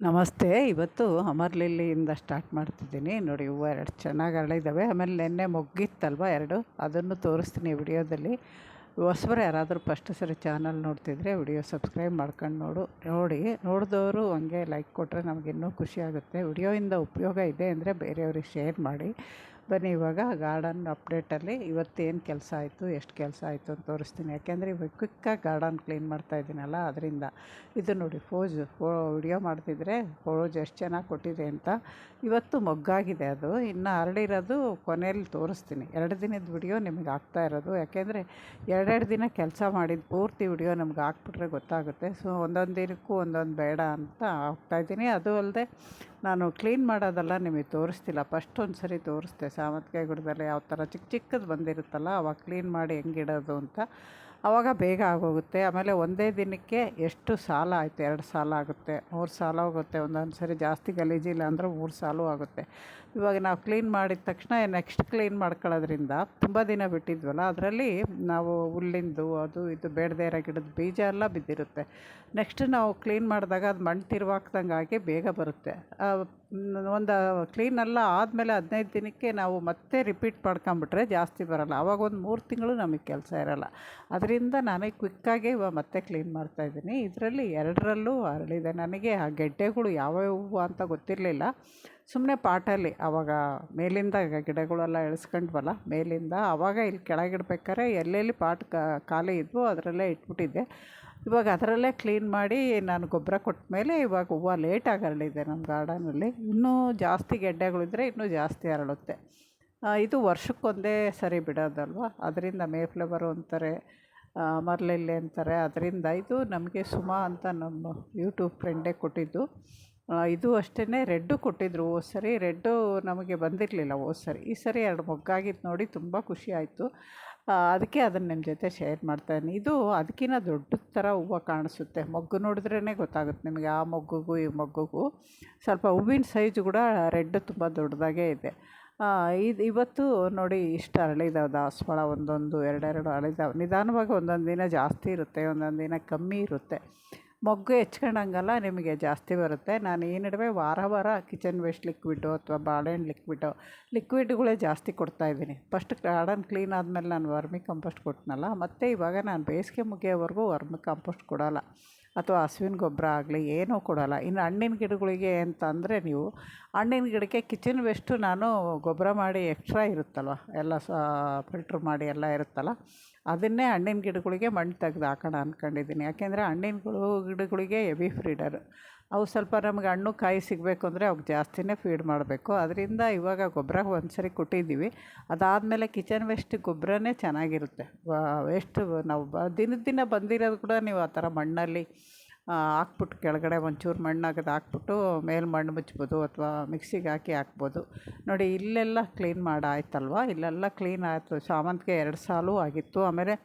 ನಮಸ್ತೆ. ಇವತ್ತು ಅಮರ್ ಲಿಲ್ಲಿಯಿಂದ ಸ್ಟಾರ್ಟ್ ಮಾಡ್ತಿದ್ದೀನಿ. ನೋಡಿ, ಹೂವು 2 ಚೆನ್ನಾಗಿ ಅರಳಿದ್ದಾವೆ. ಆಮೇಲೆ ನೆನ್ನೆ ಮೊಗ್ಗಿತ್ತಲ್ವ 2, ಅದನ್ನು ತೋರಿಸ್ತೀನಿ ವಿಡಿಯೋದಲ್ಲಿ. ಹೊಸಬರು ಯಾರಾದರೂ ಫಸ್ಟ್ ಸರಿ ಚಾನಲ್ ನೋಡ್ತಿದ್ರೆ ವಿಡಿಯೋ ಸಬ್ಸ್ಕ್ರೈಬ್ ಮಾಡ್ಕೊಂಡು ನೋಡಿ ನೋಡಿದವರು ಹಂಗೆ ಲೈಕ್ ಕೊಟ್ಟರೆ ನಮಗಿನ್ನೂ ಖುಷಿ ಆಗುತ್ತೆ. ವಿಡಿಯೋಯಿಂದ ಉಪಯೋಗ ಇದೆ ಅಂದರೆ ಬೇರೆಯವ್ರಿಗೆ ಶೇರ್ ಮಾಡಿ. ಬನ್ನಿ, ಇವಾಗ ಗಾರ್ಡನ್ ಅಪ್ಡೇಟಲ್ಲಿ ಇವತ್ತೇನು ಕೆಲಸ ಆಯಿತು, ಎಷ್ಟು ಕೆಲಸ ಆಯಿತು ಅಂತ ತೋರಿಸ್ತೀನಿ. ಯಾಕೆಂದರೆ ಇವಾಗ ಕ್ವಿಕ್ಕಾಗಿ ಗಾರ್ಡನ್ ಕ್ಲೀನ್ ಮಾಡ್ತಾಯಿದ್ದೀನಲ್ಲ, ಅದರಿಂದ. ಇದು ನೋಡಿ ವಿಡಿಯೋ ಮಾಡ್ತಿದ್ರೆ ಪೋಜ್ ಎಷ್ಟು ಚೆನ್ನಾಗಿ ಕೊಟ್ಟಿದೆ ಅಂತ. ಇವತ್ತು ಮೊಗ್ಗಾಗಿದೆ, ಅದು ಇನ್ನು ಹರಳಿರೋದು ಕೊನೆಯಲ್ಲಿ ತೋರಿಸ್ತೀನಿ. 2 ದಿನದ ವಿಡಿಯೋ ನಿಮಗೆ ಆಗ್ತಾ ಇರೋದು, ಯಾಕೆಂದರೆ 2 ದಿನ ಕೆಲಸ ಮಾಡಿದ ಪೂರ್ತಿ ವಿಡಿಯೋ ನಮ್ಗೆ ಹಾಕ್ಬಿಟ್ರೆ ಗೊತ್ತಾಗುತ್ತೆ. ಸೊ ಒಂದೊಂದು ದಿನಕ್ಕೂ ಒಂದೊಂದು ಬೇಡ ಅಂತ ಹಾಕ್ತಾಯಿದ್ದೀನಿ. ಅದು ಅಲ್ಲದೆ ನಾನು ಕ್ಲೀನ್ ಮಾಡೋದೆಲ್ಲ ನಿಮಗೆ ತೋರಿಸ್ತಿಲ್ಲ. ಫಸ್ಟ್ ಒಂದು ಸರಿ ತೋರಿಸ್ದೆ, ಸಾವಂತಿಗೆ ಗಿಡದಲ್ಲಿ ಯಾವ ಥರ ಚಿಕ್ಕದು ಬಂದಿರುತ್ತಲ್ಲ, ಅವಾಗ ಕ್ಲೀನ್ ಮಾಡಿ ಹೆಂಗಿಡೋದು ಅಂತ. ಆವಾಗ ಬೇಗ ಆಗೋಗುತ್ತೆ. ಆಮೇಲೆ ಒಂದೇ ದಿನಕ್ಕೆ ಎಷ್ಟು ಸಾಲ ಆಯಿತು, 2 ಸಾಲ ಆಗುತ್ತೆ, 3 ಸಾಲ ಹೋಗುತ್ತೆ. ಒಂದೊಂದು ಸರಿ ಜಾಸ್ತಿ ಗಲೀಜಿಲ್ಲ ಅಂದರೆ 3 ಸಾಲು ಆಗುತ್ತೆ. ಇವಾಗ ನಾವು ಕ್ಲೀನ್ ಮಾಡಿದ ತಕ್ಷಣ ನೆಕ್ಸ್ಟ್ ಕ್ಲೀನ್ ಮಾಡ್ಕೊಳ್ಳೋದ್ರಿಂದ ತುಂಬ ದಿನ ಬಿಟ್ಟಿದ್ವಲ್ಲ, ಅದರಲ್ಲಿ ನಾವು ಹುಲ್ಲಿಂದು ಅದು ಇದು ಬೇಡದೇ ಇರೋ ಗಿಡದ ಬೀಜ ಎಲ್ಲ ಬಿದ್ದಿರುತ್ತೆ. ನೆಕ್ಸ್ಟ್ ನಾವು ಕ್ಲೀನ್ ಮಾಡಿದಾಗ ಅದು ಮಣ್ಣು ತಿರುವಾಕ್ದಂಗೆ ಆಗಿ ಬೇಗ ಬರುತ್ತೆ. ಒಂದು ಕ್ಲೀನೆಲ್ಲ ಆದಮೇಲೆ 15 ದಿನಕ್ಕೆ ನಾವು ಮತ್ತೆ ರಿಪೀಟ್ ಮಾಡ್ಕೊಂಬಿಟ್ರೆ ಜಾಸ್ತಿ ಬರೋಲ್ಲ. ಆವಾಗ ಒಂದು 3 ತಿಂಗಳು ನಮಗೆ ಕೆಲಸ ಇರೋಲ್ಲ. ಅದರಿಂದ ನಾನು ಕ್ವಿಕ್ಕಾಗಿ ಮತ್ತೆ ಕ್ಲೀನ್ ಮಾಡ್ತಾಯಿದ್ದೀನಿ. ಇದರಲ್ಲಿ 2ರಲ್ಲೂ ಅರಳಿದೆ. ನನಗೆ ಆ ಗೆಡ್ಡೆಗಳು ಯಾವ್ಯಾವು ಅಂತ ಗೊತ್ತಿರಲಿಲ್ಲ. ಸುಮ್ಮನೆ ಪಾಟಲ್ಲಿ ಆವಾಗ ಮೇಲಿಂದ ಗಿಡಗಳೆಲ್ಲ ಇಳಿಸ್ಕೊಂಡ್ವಲ್ಲ ಮೇಲಿಂದ, ಆವಾಗ ಇಲ್ಲಿ ಕೆಳಗಿಡ್ಬೇಕಾದ್ರೆ ಎಲ್ಲೆಲ್ಲಿ ಪಾಟ್ ಖಾಲಿ ಇದ್ವು ಅದರಲ್ಲೇ ಇಟ್ಬಿಟ್ಟಿದ್ದೆ. ಇವಾಗ ಅದರಲ್ಲೇ ಕ್ಲೀನ್ ಮಾಡಿ ನಾನು ಗೊಬ್ಬರ ಕೊಟ್ಟ ಮೇಲೆ ಇವಾಗ ಹೂವು ಲೇಟಾಗಿ ಅರಳಿದೆ ನಮ್ಮ ಗಾರ್ಡನಲ್ಲಿ. ಇನ್ನೂ ಜಾಸ್ತಿ ಗೆಡ್ಡೆಗಳಿದ್ದರೆ ಇನ್ನೂ ಜಾಸ್ತಿ ಅರಳುತ್ತೆ. ಇದು ವರ್ಷಕ್ಕೊಂದೇ ಸರಿ ಬಿಡೋದಲ್ವ, ಅದರಿಂದ ಮೇಫ್ಲವರು ಅಂತಾರೆ, ಮರ್ಲಿಲ್ಲಿ ಅಂತಾರೆ. ಅದರಿಂದ ಇದು ನಮಗೆ ಸುಮಾ ಅಂತ ನಮ್ಮ ಯೂಟ್ಯೂಬ್ ಫ್ರೆಂಡೇ ಕೊಟ್ಟಿದ್ದು. ಇದು ಅಷ್ಟೇ, ರೆಡ್ಡು ಕೊಟ್ಟಿದ್ದರು ಹೋದ ಸರಿ. ರೆಡ್ಡು ನಮಗೆ ಬಂದಿರಲಿಲ್ಲ ಹೋದ ಸರಿ. ಈ ಸರಿ 2 ಮೊಗ್ಗಾಗಿದ್ದು ನೋಡಿ ತುಂಬ ಖುಷಿ ಆಯಿತು. ಅದಕ್ಕೆ ಅದನ್ನು ನಿಮ್ಮ ಜೊತೆ ಶೇರ್ ಮಾಡ್ತಾಯಿದ್ದೀನಿ. ಇದು ಅದಕ್ಕಿಂತ ದೊಡ್ಡ ಥರ ಹೂವು ಕಾಣಿಸುತ್ತೆ. ಮೊಗ್ಗು ನೋಡಿದ್ರೇ ಗೊತ್ತಾಗುತ್ತೆ ನಿಮಗೆ, ಆ ಮೊಗ್ಗುಗೂ ಈ ಮೊಗ್ಗುಗೂ ಸ್ವಲ್ಪ ಹೂವಿನ ಸೈಜು ಕೂಡ ರೆಡ್ ತುಂಬ ದೊಡ್ಡದಾಗೇ ಇದೆ. ಇವತ್ತು ನೋಡಿ ಇಷ್ಟು ಅರಳಿದಾವೆ ದಾಸವಾಳ. ಒಂದೊಂದು 2 ಅರಳಿದಾವೆ. ನಿಧಾನವಾಗಿ ಒಂದೊಂದು ದಿನ ಜಾಸ್ತಿ ಇರುತ್ತೆ, ಒಂದೊಂದು ದಿನ ಕಮ್ಮಿ ಇರುತ್ತೆ. ಮೊಗ್ಗು ಹೆಚ್ಕೊಂಡಂಗೆಲ್ಲ ನಿಮಗೆ ಜಾಸ್ತಿ ಬರುತ್ತೆ. ನಾನು ಈ ನಡುವೆ ವಾರ ಕಿಚನ್ ವೇಸ್ಟ್ ಲಿಕ್ವಿಡ್ಡು ಅಥವಾ ಬಾಳೆಹಣ್ಣು ಲಿಕ್ವಿಡ್ಗಳೇ ಜಾಸ್ತಿ ಕೊಡ್ತಾಯಿದ್ದೀನಿ. ಫಸ್ಟ್ ಗಾರ್ಡನ್ ಕ್ಲೀನ್ ಆದಮೇಲೆ ನಾನು ವರ್ಮಿ ಕಂಪೋಸ್ಟ್ ಕೊಟ್ಟನಲ್ಲ, ಮತ್ತು ಇವಾಗ ನಾನು ಬೇಸಿಗೆ ಮುಗಿಯೋವರೆಗೂ ವರ್ಮಿ ಕಂಪೋಸ್ಟ್ ಕೊಡೋಲ್ಲ, ಅಥವಾ ಹಸುವಿನ ಗೊಬ್ಬರ ಆಗಲಿ ಏನೂ ಕೊಡೋಲ್ಲ. ಇನ್ನು ಹಣ್ಣಿನ ಗಿಡಗಳಿಗೆ ಅಂತ ಅಂದರೆ, ನೀವು ಹಣ್ಣಿನ ಗಿಡಕ್ಕೆ ಕಿಚನ್ ವೇಸ್ಟು ನಾನು ಗೊಬ್ಬರ ಮಾಡಿ ಎಕ್ಸ್ಟ್ರಾ ಇರುತ್ತಲ್ವ, ಎಲ್ಲ ಫಿಲ್ಟ್ರ್ ಮಾಡಿ ಎಲ್ಲ ಇರುತ್ತಲ್ಲ, ಅದನ್ನೇ ಹಣ್ಣಿನ ಗಿಡಗಳಿಗೆ ಮಣ್ಣು ತೆಗೆದು ಹಾಕೋಣ ಅಂದ್ಕೊಂಡಿದ್ದೀನಿ. ಯಾಕೆಂದರೆ ಗಿಡಗಳಿಗೆ ಹೆವಿ ಫೀಡರ್. ಅವು ಸ್ವಲ್ಪ ನಮಗೆ ಹಣ್ಣು ಕಾಯಿ ಸಿಗಬೇಕು ಅಂದರೆ ಅವ್ಕೆ ಜಾಸ್ತಿನೇ ಫೀಡ್ ಮಾಡಬೇಕು. ಅದರಿಂದ ಇವಾಗ ಗೊಬ್ಬರ ಒಂದು ಸರಿ ಕೊಟ್ಟಿದ್ದೀವಿ. ಅದಾದಮೇಲೆ ಕಿಚನ್ ವೇಸ್ಟ್ ಗೊಬ್ಬರನೇ ಚೆನ್ನಾಗಿರುತ್ತೆ. ವೇಸ್ಟು ನಾವು ದಿನ ಬಂದಿರೋದು ಕೂಡ ನೀವು ಆ ಥರ ಮಣ್ಣಲ್ಲಿ ಹಾಕ್ಬಿಟ್ಟು ಕೆಳಗಡೆ ಒಂಚೂರು ಮಣ್ಣಾಗದು ಹಾಕ್ಬಿಟ್ಟು ಮೇಲೆ ಮಣ್ಣು ಮುಚ್ಬೋದು, ಅಥವಾ ಮಿಕ್ಸಿಗೆ ಹಾಕ್ಬೋದು. ನೋಡಿ, ಇಲ್ಲೆಲ್ಲ ಕ್ಲೀನ್ ಮಾಡಾಯ್ತಲ್ವ, ಇಲ್ಲೆಲ್ಲ ಕ್ಲೀನ್ ಆಯಿತು. ಸಾವಂತಿಗೆ 2 ಸಾಲು ಆಗಿತ್ತು. ಆಮೇಲೆ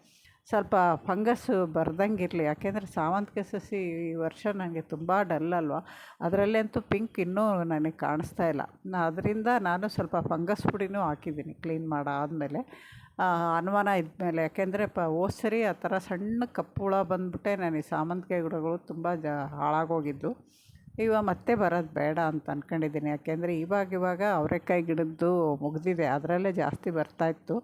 ಸ್ವಲ್ಪ ಫಂಗಸ್ಸು ಬರ್ದಂಗಿರಲಿ, ಯಾಕೆಂದರೆ ಸಾವಂತಿಗೆ ಸಸಿ ಈ ವರ್ಷ ನನಗೆ ತುಂಬ ಡಲ್ ಅಲ್ವ, ಅದರಲ್ಲಂತೂ ಪಿಂಕ್ ಇನ್ನೂ ನನಗೆ ಕಾಣಿಸ್ತಾ ಇಲ್ಲ. ಅದರಿಂದ ನಾನು ಸ್ವಲ್ಪ ಫಂಗಸ್ ಪುಡಿನೂ ಹಾಕಿದ್ದೀನಿ ಕ್ಲೀನ್ ಮಾಡಾದಮೇಲೆ, ಅನುಮಾನ ಇದ್ಮೇಲೆ. ಯಾಕೆಂದರೆ ಹೋದ ಸರಿ ಆ ಥರ ಸಣ್ಣ ಕಪ್ಪು ಹುಳ ಬಂದುಬಿಟ್ಟೆ ನನಗೆ ಸಾವಂತಿಗೆ ಗಿಡಗಳು ತುಂಬ ಹಾಳಾಗೋಗಿದ್ದು. ಇವಾಗ ಮತ್ತೆ ಬರೋದು ಬೇಡ ಅಂತ ಅಂದ್ಕೊಂಡಿದ್ದೀನಿ. ಯಾಕೆಂದರೆ ಇವಾಗ ಅವರೆಕಾಯಿ ಗಿಡದ್ದು ಮುಗಿದಿದೆ, ಅದರಲ್ಲೇ ಜಾಸ್ತಿ ಬರ್ತಾಯಿತ್ತು.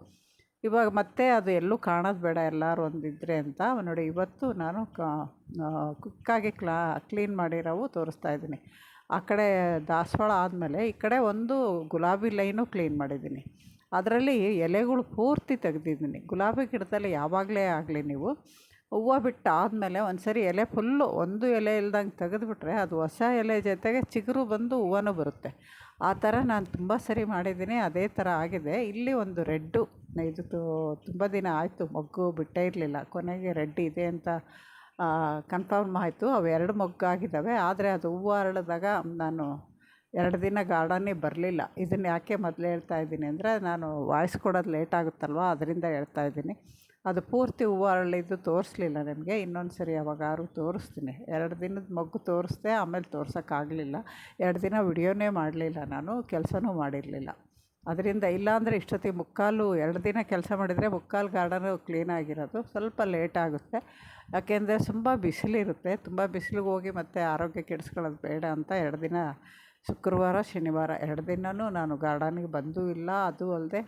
ಇವಾಗ ಮತ್ತೆ ಅದು ಎಲ್ಲೂ ಕಾಣೋದು ಬೇಡ, ಎಲ್ಲರೂ ಒಂದಿದ್ರೆ ಅಂತ ನೋಡಿ. ಇವತ್ತು ನಾನು ಕ್ವಿಕ್ಕಾಗಿ ಕ್ಲೀನ್ ಮಾಡಿರೋವು ತೋರಿಸ್ತಾಯಿದ್ದೀನಿ. ಆ ಕಡೆ ದಾಸವಾಳ ಆದಮೇಲೆ ಈ ಕಡೆ ಒಂದು ಗುಲಾಬಿ ಲೈನು ಕ್ಲೀನ್ ಮಾಡಿದ್ದೀನಿ. ಅದರಲ್ಲಿ ಎಲೆಗಳು ಪೂರ್ತಿ ತೆಗೆದಿದ್ದೀನಿ. ಗುಲಾಬಿ ಗಿಡದಲ್ಲಿ ಯಾವಾಗಲೇ ಆಗಲಿ ನೀವು ಹೂವು ಬಿಟ್ಟು ಆದಮೇಲೆ ಒಂದು ಸರಿ ಎಲೆ ಫುಲ್ಲು ಒಂದು ಎಲೆ ಇಲ್ದಂಗೆ ತೆಗೆದುಬಿಟ್ರೆ ಅದು ಹೊಸ ಎಲೆ ಜೊತೆಗೆ ಚಿಗುರು ಬಂದು ಹೂವನೂ ಬರುತ್ತೆ. ಆ ಥರ ನಾನು ತುಂಬ ಸರಿ ಮಾಡಿದ್ದೀನಿ. ಅದೇ ಥರ ಆಗಿದೆ. ಇಲ್ಲಿ ಒಂದು ರೆಡ್ಡು, ಇದು ತುಂಬ ದಿನ ಆಯಿತು ಮೊಗ್ಗು ಬಿಟ್ಟೇ ಇರಲಿಲ್ಲ. ಕೊನೆಗೆ ರೆಡ್ ಇದೆ ಅಂತ ಕನ್ಫರ್ಮ್ ಆಯಿತು. ಅವು 2 ಮೊಗ್ಗಾಗಿದ್ದಾವೆ. ಆದರೆ ಅದು ಹೂವು ಅರಳಿದಾಗ ನಾನು 2 ದಿನ ಗಾರ್ಡನ್ನಿಗೆ ಬರಲಿಲ್ಲ. ಇದನ್ನು ಯಾಕೆ ಮೊದಲು ಹೇಳ್ತಾಯಿದ್ದೀನಿ ಅಂದರೆ, ನಾನು ವಾಯ್ಸ್ ಕೊಡೋದು ಲೇಟ್ ಆಗುತ್ತಲ್ವ, ಅದರಿಂದ ಹೇಳ್ತಾಯಿದ್ದೀನಿ. ಅದು ಪೂರ್ತಿ ಹೂವು ಅರಳಿದ್ದು ತೋರಿಸ್ಲಿಲ್ಲ ನಿಮಗೆ. ಇನ್ನೊಂದು ಸರಿ ಯಾವಾಗಾದ್ರೂ ತೋರಿಸ್ತೀನಿ. 2 ದಿನದ ಮೊಗ್ಗು ತೋರಿಸ್ದೆ, ಆಮೇಲೆ ತೋರ್ಸೋಕ್ಕಾಗಲಿಲ್ಲ. 2 ದಿನ ವಿಡಿಯೋನೇ ಮಾಡಲಿಲ್ಲ, ನಾನು ಕೆಲಸನೂ ಮಾಡಿರಲಿಲ್ಲ. ಅದರಿಂದ ಇಲ್ಲಾಂದರೆ ಇಷ್ಟೊತ್ತಿಗೆ ಮುಕ್ಕಾಲು 2 ದಿನ ಕೆಲಸ ಮಾಡಿದರೆ ಮುಕ್ಕಾಲು ಗಾರ್ಡನು ಕ್ಲೀನಾಗಿರೋದು. ಸ್ವಲ್ಪ ಲೇಟ್ ಆಗುತ್ತೆ, ಯಾಕೆಂದರೆ ತುಂಬ ಬಿಸಿಲಿರುತ್ತೆ. ತುಂಬ ಬಿಸಿಲಿಗೆ ಹೋಗಿ ಮತ್ತೆ ಆರೋಗ್ಯ ಕೆಡಿಸ್ಕೊಳ್ಳೋದು ಬೇಡ ಅಂತ 2 ದಿನ ಶುಕ್ರವಾರ ಶನಿವಾರ 2 ದಿನವೂ ನಾನು ಗಾರ್ಡನಿಗೆ ಬಂದೂ ಇಲ್ಲ. ಅದು ಅಲ್ಲದೆ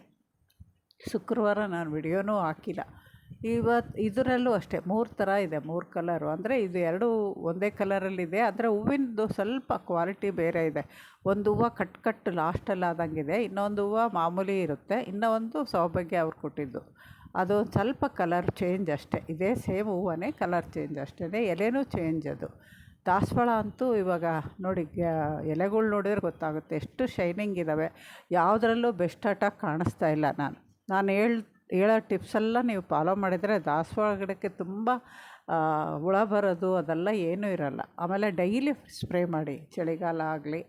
ಶುಕ್ರವಾರ ನಾನು ವಿಡಿಯೋನೂ ಹಾಕಿಲ್ಲ. ಇದರಲ್ಲೂ ಅಷ್ಟೇ 3 ಥರ ಇದೆ, 3 ಕಲರು. ಅಂದರೆ ಇದು 2 ಒಂದೇ ಕಲರಲ್ಲಿದೆ, ಆದರೆ ಹೂವಿಂದು ಸ್ವಲ್ಪ ಕ್ವಾಲಿಟಿ ಬೇರೆ ಇದೆ. ಒಂದು ಹೂವು ಕಟ್ ಲಾಸ್ಟಲ್ಲಿ ಆದಂಗಿದೆ, ಇನ್ನೊಂದು ಹೂವು ಮಾಮೂಲಿ ಇರುತ್ತೆ, ಇನ್ನೂ ಒಂದು ಸೌಭಾಗ್ಯ ಅವ್ರು ಕೊಟ್ಟಿದ್ದು. ಅದು ಒಂದು ಸ್ವಲ್ಪ ಕಲರ್ ಚೇಂಜ್ ಅಷ್ಟೇ. ಇದೇ ಸೇಮ್ ಹೂವೇ, ಕಲರ್ ಚೇಂಜ್ ಅಷ್ಟೇ, ಎಲೆನೂ ಚೇಂಜ್. ಅದು ದಾಸವಾಳ ಅಂತೂ ಇವಾಗ ನೋಡಿ, ಎಲೆಗಳು ನೋಡಿದ್ರೆ ಗೊತ್ತಾಗುತ್ತೆ ಎಷ್ಟು ಶೈನಿಂಗ್ ಇದ್ದಾವೆ. ಯಾವುದರಲ್ಲೂ ಬೆಸ್ಟ್ ಅಟಾಕ್ ಕಾಣಿಸ್ತಾ ಇಲ್ಲ. ನಾನು ಹೇಳೋ ಟಿಪ್ಸೆಲ್ಲ ನೀವು ಫಾಲೋ ಮಾಡಿದರೆ ದಾಸವಾಳ ಗಿಡಕ್ಕೆ ತುಂಬ ಹುಳ ಬರೋದು ಅದೆಲ್ಲ ಏನೂ ಇರೋಲ್ಲ. ಆಮೇಲೆ ಡೈಲಿ ಸ್ಪ್ರೇ ಮಾಡಿ, ಚಳಿಗಾಲ ಆಗಲಿ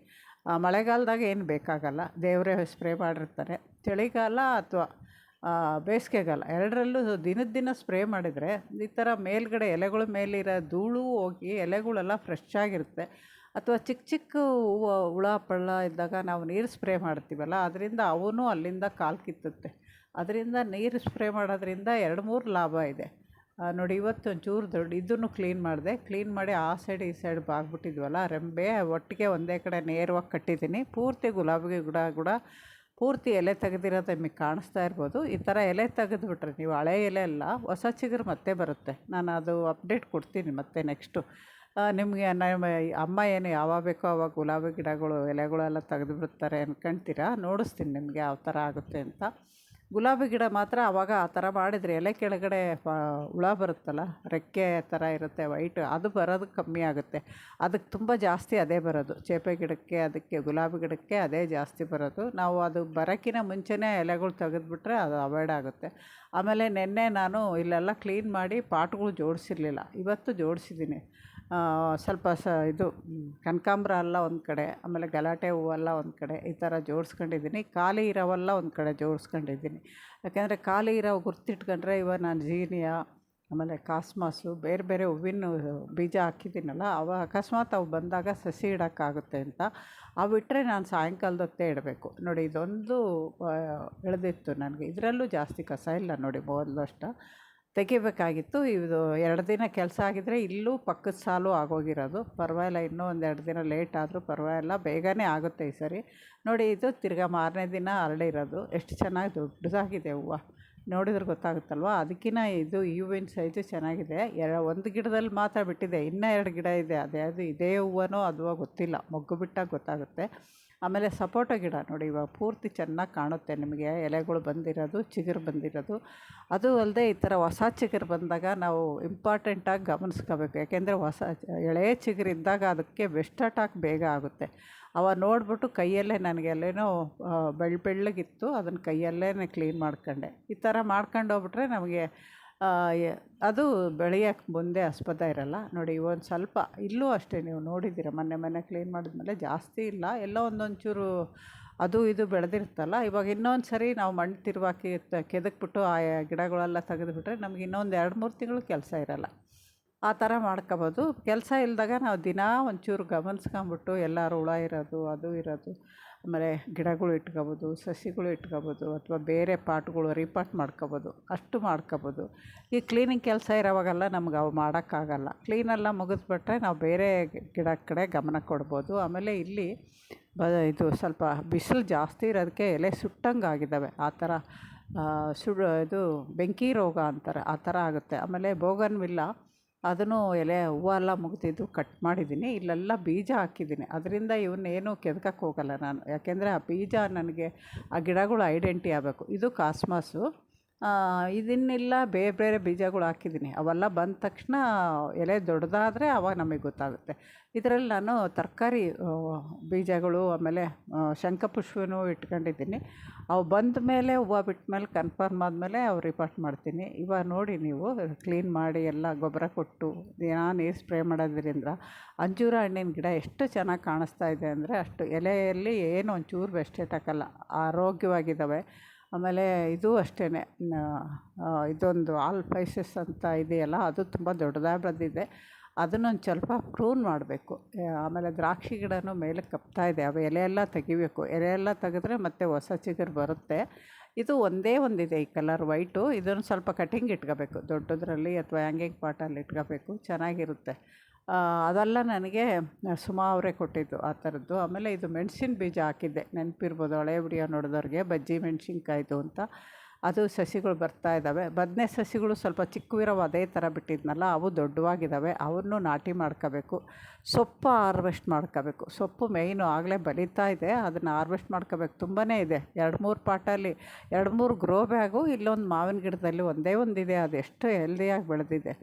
ಮಳೆಗಾಲದಾಗ ಏನು ಬೇಕಾಗಲ್ಲ, ದೇವರೇ ಸ್ಪ್ರೇ ಮಾಡಿರ್ತಾರೆ. ಚಳಿಗಾಲ ಅಥವಾ ಬೇಸಿಗೆಗಾಲ ಎರಡರಲ್ಲೂ ದಿನ ಸ್ಪ್ರೇ ಮಾಡಿದರೆ ಈ ಥರ ಮೇಲ್ಗಡೆ ಎಲೆಗಳ ಮೇಲಿರೋ ಧೂಳು ಹೋಗಿ ಎಲೆಗಳೆಲ್ಲ ಫ್ರೆಶ್ ಆಗಿರುತ್ತೆ. ಅಥವಾ ಚಿಕ್ಕ ಹುಳ ಪಳ್ಳ ಇದ್ದಾಗ ನಾವು ನೀರು ಸ್ಪ್ರೇ ಮಾಡ್ತೀವಲ್ಲ, ಅದರಿಂದ ಅವೂ ಅಲ್ಲಿಂದ ಕಾಲು ಕಿತ್ತುತ್ತೆ. ಅದರಿಂದ ನೀರು ಸ್ಪ್ರೇ ಮಾಡೋದ್ರಿಂದ 2-3 ಲಾಭ ಇದೆ ನೋಡಿ. ಇವತ್ತು ಒಂಚೂರು ದೊಡ್ಡ ಇದನ್ನು ಕ್ಲೀನ್ ಮಾಡಿದೆ. ಕ್ಲೀನ್ ಮಾಡಿ ಆ ಸೈಡ್ ಈ ಸೈಡ್ ಬಾಗ್ಬಿಟ್ಟಿದ್ವಲ್ಲ ರೆಂಬೆ, ಒಟ್ಟಿಗೆ ಒಂದೇ ಕಡೆ ನೇರವಾಗಿ ಕಟ್ಟಿದ್ದೀನಿ. ಪೂರ್ತಿ ಗುಲಾಬಿ ಕೂಡ ಪೂರ್ತಿ ಎಲೆ ತೆಗೆದಿರೋದು ನಿಮಗೆ ಕಾಣಿಸ್ತಾ ಇರ್ಬೋದು. ಈ ಥರ ಎಲೆ ತೆಗೆದುಬಿಟ್ರೆ ನೀವು ಹಳೆ ಎಲೆ ಎಲ್ಲ ಹೊಸ ಚಿಗುರು ಮತ್ತೆ ಬರುತ್ತೆ. ನಾನು ಅದು ಅಪ್ಡೇಟ್ ಕೊಡ್ತೀನಿ ಮತ್ತೆ ನೆಕ್ಸ್ಟು ನಿಮಗೆ. ನಮ್ಮ ಅಮ್ಮ ಏನು ಯಾವಾಗ ಬೇಕೋ ಆವಾಗ ಗುಲಾಬಿ ಗಿಡಗಳು ಎಲೆಗಳೆಲ್ಲ ತೆಗೆದುಬಿಡ್ತಾರೆ ಅಂದ್ಕೊಳ್ತೀರಾ, ನೋಡಿಸ್ತೀನಿ ನಿಮಗೆ ಯಾವ ಥರ ಆಗುತ್ತೆ ಅಂತ. ಗುಲಾಬಿ ಗಿಡ ಮಾತ್ರ ಆವಾಗ ಆ ಥರ ಮಾಡಿದರೆ ಎಲೆ ಕೆಳಗಡೆ ಹುಳ ಬರುತ್ತಲ್ಲ, ರೆಕ್ಕೆ ಥರ ಇರುತ್ತೆ ವೈಟ್, ಅದು ಬರೋದು ಕಮ್ಮಿ ಆಗುತ್ತೆ. ಅದಕ್ಕೆ ತುಂಬ ಜಾಸ್ತಿ ಅದೇ ಬರೋದು, ಚೇಪೆ ಗಿಡಕ್ಕೆ ಅದಕ್ಕೆ ಗುಲಾಬಿ ಗಿಡಕ್ಕೆ ಅದೇ ಜಾಸ್ತಿ ಬರೋದು. ನಾವು ಅದು ಬರೋಕ್ಕಿಂತ ಮುಂಚೆನೇ ಎಲೆಗಳು ತೆಗೆದುಬಿಟ್ರೆ ಅದು ಅವಾಯ್ಡ್ ಆಗುತ್ತೆ. ಆಮೇಲೆ ನೆನ್ನೆ ನಾನು ಇಲ್ಲೆಲ್ಲ ಕ್ಲೀನ್ ಮಾಡಿ ಪಾಟ್ಗಳು ಜೋಡಿಸಿರಲಿಲ್ಲ, ಇವತ್ತು ಜೋಡಿಸಿದ್ದೀನಿ. ಸ್ವಲ್ಪ ಇದು ಕನಕಾಂಬರ ಎಲ್ಲ ಒಂದು ಕಡೆ, ಆಮೇಲೆ ಗಲಾಟೆ ಹೂವೆಲ್ಲ ಒಂದು ಕಡೆ, ಈ ಥರ ಜೋಡಿಸ್ಕೊಂಡಿದ್ದೀನಿ. ಖಾಲಿ ಇರೋವೆಲ್ಲ ಒಂದು ಕಡೆ ಜೋಡಿಸ್ಕೊಂಡಿದ್ದೀನಿ. ಯಾಕೆಂದರೆ ಖಾಲಿ ಇರೋ ಗುರ್ತಿಟ್ಕೊಂಡ್ರೆ ಇವಾಗ ನಾನು ಜೀನಿಯಾ ಆಮೇಲೆ ಕಾಸ್ಮಾಸು ಬೇರೆ ಬೇರೆ ಹೂವಿನ ಬೀಜ ಹಾಕಿದ್ದೀನಲ್ಲ, ಅಕಸ್ಮಾತ್ ಅವು ಬಂದಾಗ ಸಸಿ ಇಡೋಕ್ಕಾಗುತ್ತೆ ಅಂತ ಅವು ಇಟ್ಟರೆ ನಾನು ಸಾಯಂಕಾಲದ ಹೊತ್ತೇ ಇಡಬೇಕು ನೋಡಿ. ಇದೊಂದು ಇಳಿದಿತ್ತು ನನಗೆ. ಇದರಲ್ಲೂ ಜಾಸ್ತಿ ಕಸ ಇಲ್ಲ ನೋಡಿ, ಮೊದಲಷ್ಟು ತೆಗಿಬೇಕಾಗಿತ್ತು. ಇದು 2 ದಿನ ಕೆಲಸ ಆಗಿದ್ದರೆ ಇಲ್ಲೂ ಪಕ್ಕದ ಸಾಲು ಆಗೋಗಿರೋದು. ಪರವಾಗಿಲ್ಲ, ಇನ್ನೂ ಒಂದು 2 ದಿನ ಲೇಟ್ ಆದರೂ ಪರವಾಗಿಲ್ಲ, ಬೇಗನೆ ಆಗುತ್ತೆ ಈ ಸರಿ ನೋಡಿ. ಇದು ತಿರ್ಗಾ ಮಾರನೇ ದಿನ ಹರಳಿರೋದು, ಎಷ್ಟು ಚೆನ್ನಾಗಿ ದೊಡ್ಡದಾಗಿದೆ ಹೂವು, ನೋಡಿದ್ರೆ ಗೊತ್ತಾಗುತ್ತಲ್ವ. ಅದಕ್ಕಿಂತ ಇದು ಹೂವಿನ ಸೈಜು ಚೆನ್ನಾಗಿದೆ. ಒಂದು ಗಿಡದಲ್ಲಿ ಮಾತ್ರ ಬಿಟ್ಟಿದೆ, ಇನ್ನೂ 2 ಗಿಡ ಇದೆ. ಅದು ಇದೇ ಹೂವನೋ ಅದುವೋ ಗೊತ್ತಿಲ್ಲ, ಮೊಗ್ಗು ಬಿಟ್ಟಾಗ ಗೊತ್ತಾಗುತ್ತೆ. ಆಮೇಲೆ ಸಪೋಟ ಗಿಡ ನೋಡಿ, ಇವಾಗ ಪೂರ್ತಿ ಚೆನ್ನಾಗಿ ಕಾಣುತ್ತೆ ನಿಮಗೆ, ಎಲೆಗಳು ಬಂದಿರೋದು, ಚಿಗುರು ಬಂದಿರೋದು. ಅದು ಅಲ್ಲದೆ ಈ ಥರ ಹೊಸ ಚಿಗುರು ಬಂದಾಗ ನಾವು ಇಂಪಾರ್ಟೆಂಟಾಗಿ ಗಮನಿಸ್ಕೋಬೇಕು. ಯಾಕೆಂದರೆ ಎಳೆ ಚಿಗುರು ಇದ್ದಾಗ ಅದಕ್ಕೆ ಬೆಸ್ಟ್ ಅಟಾಕ್ ಬೇಗ ಆಗುತ್ತೆ. ಅವ ನೋಡಿಬಿಟ್ಟು ಕೈಯಲ್ಲೇ ನನಗೆಲ್ಲೇನೋ ಬೆಳ್ಳಗಿತ್ತು, ಅದನ್ನು ಕೈಯಲ್ಲೇ ಕ್ಲೀನ್ ಮಾಡ್ಕೊಂಡೆ. ಈ ಥರ ಮಾಡ್ಕೊಂಡು ಹೋಗ್ಬಿಟ್ರೆ ನಮಗೆ ಅದು ಬೆಳೆಯೋಕ್ಕೆ ಮುಂದೆ ಆಸ್ಪದ ಇರೋಲ್ಲ ನೋಡಿ. ಒಂದು ಸ್ವಲ್ಪ ಇಲ್ಲೂ ಅಷ್ಟೇ, ನೀವು ನೋಡಿದ್ದೀರ ಮೊನ್ನೆ ಕ್ಲೀನ್ ಮಾಡಿದ್ಮೇಲೆ ಜಾಸ್ತಿ ಇಲ್ಲ, ಎಲ್ಲೋ ಒಂದೊಂಚೂರು ಅದು ಇದು ಬೆಳೆದಿರುತ್ತಲ್ಲ. ಇವಾಗ ಇನ್ನೊಂದು ಸರಿ ನಾವು ಮಣ್ಣು ತಿರುವಾಕಿ ಕೆದಕ್ಬಿಟ್ಟು ಆ ಗಿಡಗಳೆಲ್ಲ ತೆಗೆದುಬಿಟ್ರೆ ನಮ್ಗೆ ಇನ್ನೊಂದು 2-3 ತಿಂಗಳು ಕೆಲಸ ಇರೋಲ್ಲ. ಆ ಥರ ಮಾಡ್ಕೊಬೋದು. ಕೆಲಸ ಇಲ್ಲದಾಗ ನಾವು ದಿನ ಒಂಚೂರು ಗಮನಿಸ್ಕೊಂಬಿಟ್ಟು ಎಲ್ಲರೂ ಹುಳ ಇರೋದು ಅದು ಇರೋದು, ಆಮೇಲೆ ಗಿಡಗಳು ಇಟ್ಕೊಬೋದು, ಸಸಿಗಳು ಇಟ್ಕೊಬೋದು, ಅಥವಾ ಬೇರೆ ಪಾಟ್ಗಳು ರೀಪಾಟ್ ಮಾಡ್ಕೊಬೋದು, ಅಷ್ಟು ಮಾಡ್ಕೊಬೋದು. ಈ ಕ್ಲೀನಿಂಗ್ ಕೆಲಸ ಇರೋವಾಗೆಲ್ಲ ನಮ್ಗೆ ಅವು ಮಾಡೋಕ್ಕಾಗಲ್ಲ. ಕ್ಲೀನೆಲ್ಲ ಮುಗಿದ್ಬಿಟ್ರೆ ನಾವು ಬೇರೆ ಗಿಡ ಕಡೆ ಗಮನ ಕೊಡ್ಬೋದು. ಆಮೇಲೆ ಇಲ್ಲಿ ಇದು ಸ್ವಲ್ಪ ಬಿಸಿಲು ಜಾಸ್ತಿ ಇರೋದಕ್ಕೆ ಎಲೆ ಸುಟ್ಟಂಗೆ ಆಗಿದ್ದಾವೆ. ಆ ಥರ ಇದು ಬೆಂಕಿ ರೋಗ ಅಂತಾರೆ, ಆ ಥರ ಆಗುತ್ತೆ. ಆಮೇಲೆ ಬೋಗನ್ವಿಲ್ಲ ಅದನ್ನು ಎಲೆ ಹೂವು ಎಲ್ಲ ಮುಗಿದಿದ್ದು ಕಟ್ ಮಾಡಿದ್ದೀನಿ. ಇಲ್ಲೆಲ್ಲ ಬೀಜ ಹಾಕಿದ್ದೀನಿ, ಅದರಿಂದ ಇವನ್ನೇನು ಕೆದಕಕ್ಕೆ ಹೋಗಲ್ಲ ನಾನು. ಯಾಕೆಂದರೆ ಆ ಬೀಜ ನನಗೆ ಆ ಗಿಡಗಳು ಐಡೆಂಟಿ ಆಗಬೇಕು. ಇದು ಕಾಸ್ಮಾಸು, ಇದನ್ನೆಲ್ಲ ಬೇರೆ ಬೇರೆ ಬೀಜಗಳು ಹಾಕಿದ್ದೀನಿ. ಅವೆಲ್ಲ ಬಂದ ತಕ್ಷಣ ಎಲೆ ದೊಡ್ಡದಾದರೆ ಆವಾಗ ನಮಗೆ ಗೊತ್ತಾಗುತ್ತೆ. ಇದರಲ್ಲಿ ನಾನು ತರಕಾರಿ ಬೀಜಗಳು ಆಮೇಲೆ ಶಂಖಪುಷ್ಪನೂ ಇಟ್ಕೊಂಡಿದ್ದೀನಿ. ಅವು ಬಂದ ಮೇಲೆ ಹೂವು ಬಿಟ್ಟ ಮೇಲೆ ಕನ್ಫರ್ಮ್ ಆದಮೇಲೆ ಅವು ರಿಪಾರ್ಟ್ ಮಾಡ್ತೀನಿ. ಇವಾಗ ನೋಡಿ ನೀವು ಕ್ಲೀನ್ ಮಾಡಿ ಎಲ್ಲ ಗೊಬ್ಬರ ಕೊಟ್ಟು ದಿನ ನೀರು ಸ್ಪ್ರೇ ಮಾಡೋದ್ರಿಂದ ಅಂಜೂರ ಹಣ್ಣಿನ ಗಿಡ ಎಷ್ಟು ಚೆನ್ನಾಗಿ ಕಾಣಿಸ್ತಾ ಇದೆ ಅಂದರೆ, ಅಷ್ಟು ಎಲೆಯಲ್ಲಿ ಏನು ಒಂಚೂರು ವೆಸ್ಟೇಟ್ ಹಾಕಲ್ಲ, ಆರೋಗ್ಯವಾಗಿದ್ದಾವೆ. ಆಮೇಲೆ ಇದು ಅಷ್ಟೇ, ಇದೊಂದು ಆಲ್ಫೈಸಸ್ ಅಂತ ಇದೆಯಲ್ಲ, ಅದು ತುಂಬ ದೊಡ್ಡದಾಗಿ ಬಂದಿದೆ. ಅದನ್ನೊಂದು ಸ್ವಲ್ಪ ಪ್ರೂನ್ ಮಾಡಬೇಕು. ಆಮೇಲೆ ದ್ರಾಕ್ಷಿ ಗಿಡನೂ ಮೇಲಕ್ಕೆ ಕಪ್ತಾ ಇದೆ, ಅವು ಎಲೆ ಎಲ್ಲ ತೆಗಿಬೇಕು. ಎಲೆ ಎಲ್ಲ ತೆಗೆದ್ರೆ ಮತ್ತೆ ಹೊಸ ಚಿಗುರು ಬರುತ್ತೆ. ಇದು ಒಂದೇ ಒಂದಿದೆ ಈ ಕಲರ್ ವೈಟು. ಇದನ್ನು ಸ್ವಲ್ಪ ಕಟಿಂಗ್ ಇಟ್ಕೋಬೇಕು, ದೊಡ್ಡದ್ರಲ್ಲಿ ಅಥವಾ ಹ್ಯಾಂಗಿಂಗ್ ಪಾಟಲ್ಲಿ ಇಟ್ಕೋಬೇಕು, ಚೆನ್ನಾಗಿರುತ್ತೆ. ಅದೆಲ್ಲ ನನಗೆ ಸುಮಾ ಅವರೇ ಕೊಟ್ಟಿದ್ದು ಆ ಥರದ್ದು. ಆಮೇಲೆ ಇದು ಮೆಣಸಿನ ಬೀಜ ಹಾಕಿದ್ದೆ, ನೆನಪಿರ್ಬೋದು ಹಳೆ ವಿಡಿಯೋ ನೋಡಿದವ್ರಿಗೆ, ಬಜ್ಜಿ ಮೆಣಸಿನ್ಕಾಯ್ದು ಅಂತ. ಅದು ಸಸಿಗಳು ಬರ್ತಾ ಇದ್ದಾವೆ. ಬದನೆ ಸಸಿಗಳು ಸ್ವಲ್ಪ ಚಿಕ್ಕವಿರೋವು ಅದೇ ಥರ ಬಿಟ್ಟಿದ್ನಲ್ಲ, ಅವು ದೊಡ್ಡವಾಗಿದ್ದಾವೆ, ಅವನ್ನು ನಾಟಿ ಮಾಡ್ಕೋಬೇಕು. ಸೊಪ್ಪು ಹಾರ್ವೆಸ್ಟ್ ಮಾಡ್ಕೋಬೇಕು. ಸೊಪ್ಪು ಮೇಯ್ನು, ಆಗಲೇ ಬಲಿತಾ ಇದೆ, ಅದನ್ನು ಹಾರ್ವೆಸ್ಟ್ ಮಾಡ್ಕೋಬೇಕು. ತುಂಬಾ ಇದೆ, 2-3 ಪಾಟಲ್ಲಿ 2-3 ಗ್ರೋ ಬ್ಯಾಗು. ಇಲ್ಲೊಂದು ಮಾವಿನ ಗಿಡದಲ್ಲಿ ಒಂದೇ ಒಂದಿದೆ, ಅದೆಷ್ಟು ಹೆಲ್ದಿಯಾಗಿ ಬೆಳೆದಿದೆ.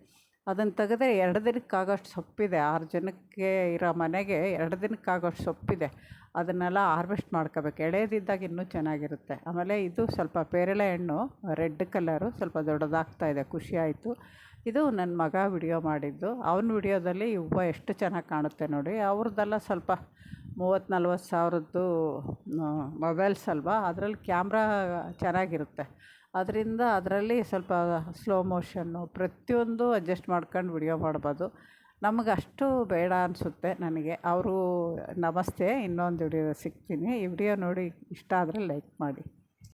ಅದನ್ನು ತೆಗೆದ್ರೆ 2 ದಿನಕ್ಕಾಗೋಷ್ಟು ಸೊಪ್ಪಿದೆ. 6 ಜನಕ್ಕೆ ಇರೋ ಮನೆಗೆ 2 ದಿನಕ್ಕಾಗೋಷ್ಟು ಸೊಪ್ಪಿದೆ. ಅದನ್ನೆಲ್ಲ ಹಾರ್ವೆಸ್ಟ್ ಮಾಡ್ಕೋಬೇಕು. ಎಳೆದಿದ್ದಾಗ ಇನ್ನೂ ಚೆನ್ನಾಗಿರುತ್ತೆ. ಆಮೇಲೆ ಇದು ಸ್ವಲ್ಪ ಪೇರಳೆ ಹಣ್ಣು, ರೆಡ್ ಕಲರು, ಸ್ವಲ್ಪ ದೊಡ್ಡದಾಗ್ತಾ ಇದೆ, ಖುಷಿ ಆಯಿತು. ಇದು ನನ್ನ ಮಗ ವಿಡಿಯೋ ಮಾಡಿದ್ದು. ಅವನ ವಿಡಿಯೋದಲ್ಲಿ ಈ ಹೂವು ಎಷ್ಟು ಚೆನ್ನಾಗಿ ಕಾಣುತ್ತೆ ನೋಡಿ. ಅವ್ರದ್ದೆಲ್ಲ ಸ್ವಲ್ಪ 30-40 ಸಾವಿರದ್ದು ಮೊಬೈಲ್ಸ್ ಅಲ್ವಾ, ಅದರಲ್ಲಿ ಕ್ಯಾಮ್ರಾ ಚೆನ್ನಾಗಿರುತ್ತೆ. ಅದರಿಂದ ಅದರಲ್ಲಿ ಸ್ವಲ್ಪ ಸ್ಲೋ ಮೋಷನ್ನು ಪ್ರತಿಯೊಂದು ಅಡ್ಜಸ್ಟ್ ಮಾಡ್ಕೊಂಡು ವಿಡಿಯೋ ಮಾಡ್ಬೋದು. ನಮಗೆ ಅಷ್ಟು ಬೇಡ ಅನಿಸುತ್ತೆ ನನಗೆ. ಅವರು ನಮಸ್ತೆ, ಇನ್ನೊಂದು ವಿಡಿಯೋ ಸಿಗ್ತೀನಿ. ಈ ವಿಡಿಯೋ ನೋಡಿ ಇಷ್ಟ ಆದರೆ ಲೈಕ್ ಮಾಡಿ.